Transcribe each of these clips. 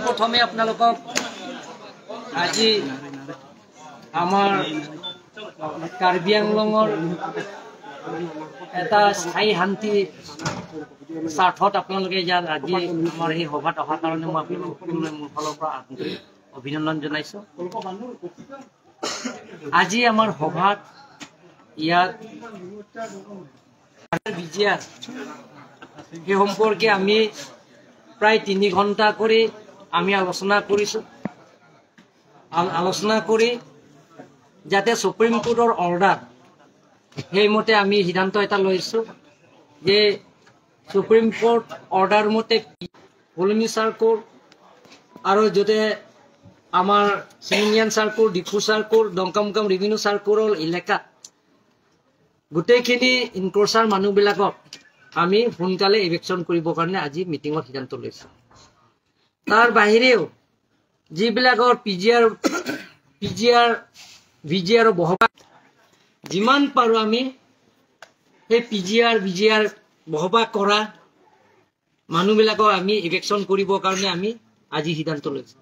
প্ৰথমে আপোনালোকক আজি আমাৰ কাৰ্বি আংলঙৰ এটা স্থায়ী শান্তি স্বাৰ্থত আপোনালোকে ইয়াত আজি আমাৰ এই সভাত অহাৰ কাৰণে মই আপোনালোক সকলোৰে মোৰ ফালৰ পৰা অভিনন্দন জনাইছোঁ। আজি আমাৰ সভাত ইয়াত বিজিআৰ সেই সম্পৰ্কে আমি প্ৰায় 3 ঘণ্টা কৰি আমি আলোচনা কৰিছোঁ। আলোচনা কৰি যাতে সুপ্ৰিম কোৰ্টৰ অৰ্ডাৰ সেইমতে আমি সিদ্ধান্ত এটা লৈছোঁ যে সুপ্ৰিম কোৰ্ট অৰ্ডাৰ মতে কলনী চাৰ্কল আৰু যাতে আমাৰ চিমিনিয়ান circle, Diphu circle, Dongkamokam revenue চাৰ্কলৰ এলেকাত গোটেইখিনি ইনক্ৰচাৰ মানুহবিলাকক আমি সোনকালে ইভেকশ্যন কৰিবৰ কাৰণে আজি মিটিঙত সিদ্ধান্ত লৈছোঁ। তাৰ বাহিৰেও যিবিলাকৰ ভিজিআৰ বহবাস যিমান পাৰোঁ আমি সেই ভিজিআৰ বহবাস কৰা মানুহবিলাকক আমি ইভেকশ্যন কৰিবৰ কাৰণে আমি আজি সিদ্ধান্ত লৈছোঁ।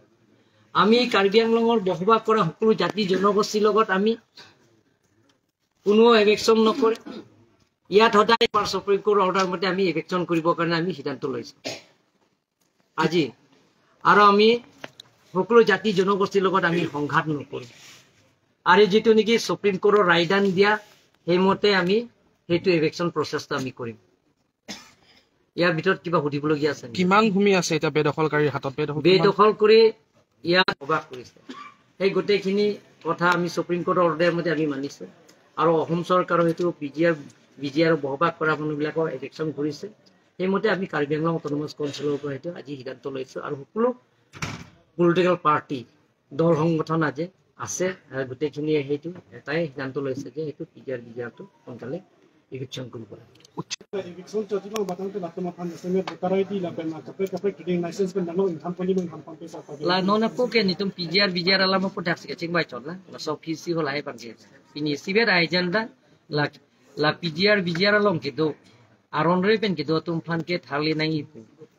আমি কাৰ্বি আংলঙৰ বসবাস কৰা সকলো জাতি জনগোষ্ঠীৰ লগত আমি কোনো ইভেকশ্যন নকৰে। ইয়াত সদায় সুপ্ৰিম কোৰ্টৰ অৰ্ডাৰ মতে আমি ইভেকশ্যন কৰিবৰ কাৰণে আমি সিদ্ধান্ত লৈছোঁ আজি। আৰু আমি সকলো জাতি জনগোষ্ঠীৰ লগত আমি সংঘাত নকৰোঁ। আৰু যিটো নেকি সুপ্ৰিম কোৰ্টৰ ৰায়দান দিয়া সেইমতে আমি সেইটো ইভেকশ্যন প্ৰচেছটো আমি কৰিম। ইয়াৰ ভিতৰত কিবা সুধিবলগীয়া আছে? কিমান ভূমি আছে এতিয়া বেদখলকাৰীৰ হাতত? বেদখল কৰি ইয়াত বসবাস কৰিছে সেই গোটেইখিনি কথা আমি সুপ্ৰিম কোৰ্টৰ অৰ্ডাৰ মতে আমি মানিছোঁ। আৰু অসম চৰকাৰৰ সেইটো ভিজিআৰ বসবাস কৰা মানুহবিলাকৰ ইভেকশ্যন কৰিছে সেইমতে আমি কাৰ্বি আংলং অট'নমাছ কাউন্সিলৰ পৰা সেইটো আজি সিদ্ধান্ত লৈছোঁ। আৰু সকলো পলিটিকেল পাৰ্টি দল সংগঠন আজি আছে গোটেইখিনিয়ে সেইটো এটাই সিদ্ধান্ত লৈছে যে সেইটো ভিজিআৰটো সোনকালে ইভেকশ্যন কৰিব লাগে। Nona poke ni tum PGR alam mo podak sike cing bai chotla la so fisi ho lai pan ke pini siber agenda la PGR along ke do aron re pen ke do tum fan ke thali nai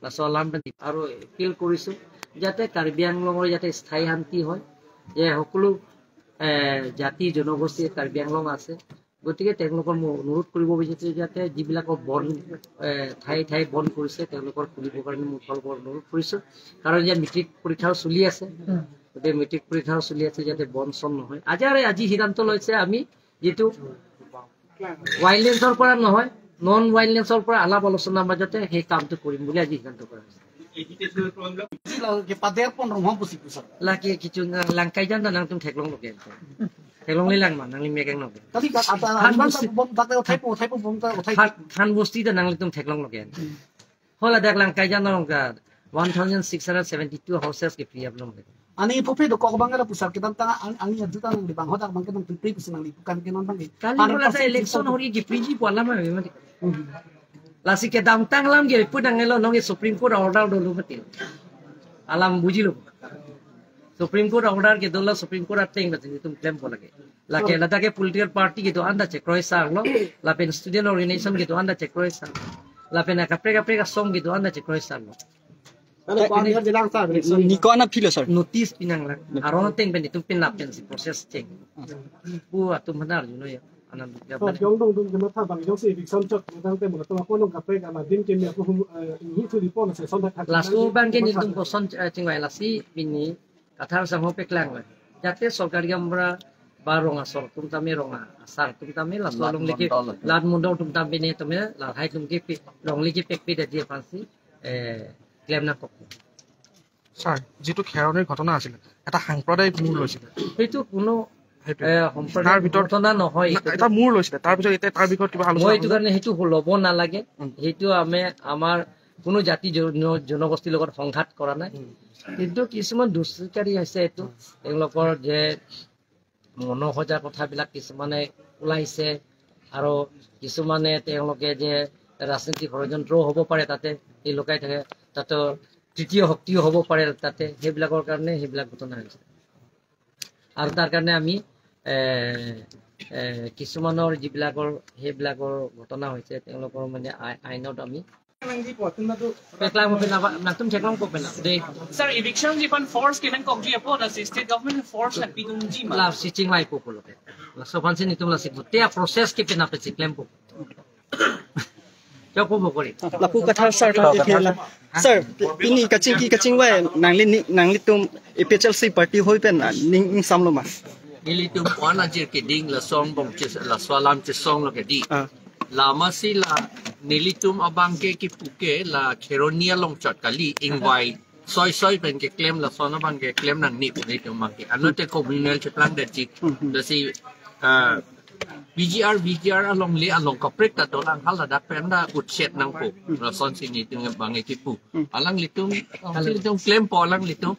la so alam pen aro appeal korisu jate Karbi Anglongor jate sthai hanti hoy je hokulu jati jonogosti Karbi Anglong ase গতিকে তেওঁলোকৰ অনুৰোধ কৰিব বিচাৰিছোঁ যাতে যিবিলাকৰ বন ঠাই বন কৰিছে তেওঁলোকৰ খুলিবৰ কাৰণে মোৰ ফালৰ পৰা অনুৰোধ কৰিছোঁ। কাৰণ ইয়াত মেট্ৰিক পৰীক্ষাও চলি আছে, গতিকে মেট্ৰিক পৰীক্ষাও চলি আছে যাতে বন চন নহয়। আজি সিদ্ধান্ত লৈছে আমি যিটো ৱাইল্ডলেন্সৰ পৰা নহয় নন ৱাইল্ডলেন্সৰ পৰা আলাপ আলোচনাৰ মাজতে সেই কামটো কৰিম বুলি আজি সিদ্ধান্ত কৰা হৈছে। Laki কিছু langkai jangan nang tum teklong logen. Teklong lilang man nang limekeng noge. Tapi Khan bosti da nang tum teklong logen. Hola dak langkai jangan nongga 1672 houses ke free ablom. Ani pope do ko bangala pusat kita tanga ani aduta nang libang hodak bangke nang pripri kusinang li bukan kenon bangke. Kali pula sa election hori ki priji pala ma memang. Lasi ke damtang lam ge pudang ngelo nong Supreme Court order dulu betul. Alam buji lo. Supreme Court order ke dola Supreme Court ateng betul itu claim bola ke. La ke lada ke political party ke to anda check roi sang lo. La pen student organization ke to anda check roi sang. La pen kapre ka song ke to anda check roi sang lo. Niko anak filo sir. Notice pinang lang. Aron teng ben itu pin lapen si proses check. Bu atum benar you know ya. Anan Yung dong jama ta bang yung si eviction chok tang te mo to ko nong kapre ka ma din ke mi ko ni tu di pon se son ta Lasu bang ke ni tum poson chingwai lasi bini kathar sang ho peklang la. Jate sorkari amra barong asor tum tame ronga asar tum tame la solong liki lat mundo tum tame ne tome la hai tum ke long liki pekpe de die fancy claim na kok. Sir, যেটো খেৰণীৰ ঘটনা আছিল এটা সাম্প্ৰদায়িক মূল লৈছিল সেইটো কোনো তাৰ ভিতৰত ঘটনা নহয় এটা মূল লৈছিল তাৰ পিছত এতিয়া তাৰ বিষয়ত কিবা আলোচনা এইটো কাৰণে সেইটো ল'ব নালাগে সেইটো আমাৰ কোনো জাতি জনগোষ্ঠীৰ লগত সংঘাত কৰা নাই কিন্তু কিছুমান দুষ্কৃতিকাৰী আছে এইটো তেওঁলোকৰ যে মনোহজা কথাবিলাক কিছুমানে ওলাইছে আৰু কিছুমানে তেওঁলোকে যে ৰাজনৈতিক ষড়যন্ত্ৰও হ'ব পাৰে তাতে এই লুকাই থাকে তাতে তৃতীয় শক্তিও হ'ব পাৰে তাতে সেইবিলাকৰ কাৰণে সেইবিলাক ঘটনা হৈছে আৰু তাৰ কাৰণে আমি কিছুমানৰ যিবিলাকৰ সেইবিলাকৰ ঘটনা হৈছে তেওঁলোকৰ মানে আইনত আমি Peklang mo pinapa, natum check lang po pina. De, Sir, eviction di pan force kiman kog di po na si state government force nagpitong jima. la si ching lai po pulo. La so pansin itum la si tia process ki pinapasiklem po. Cho po mo ko rin. Lapu kata sir sir ini kacing wai nangli tum PHLC party hoi pen ning samlo mas Nilitum wana jir keding la song bong chis la swalam chis song lo kedi. Lama si la nilitum abangke ki puke la keronia long chot kali ingwai soy pen ke claim la sona bangke claim nang ni nilitum mangke anote communal cheplang de chik da si BGR along le along kaprek ta to lang hala dak penda utset nang po la son si ni tung bangai ki pu alang litum claim po alang litum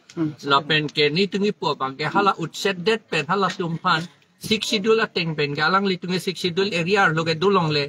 la pen ke ni tung ipo bangke hala utset det pen hala tum pan $6 teng pen galang litung $6 area lo ke dulong le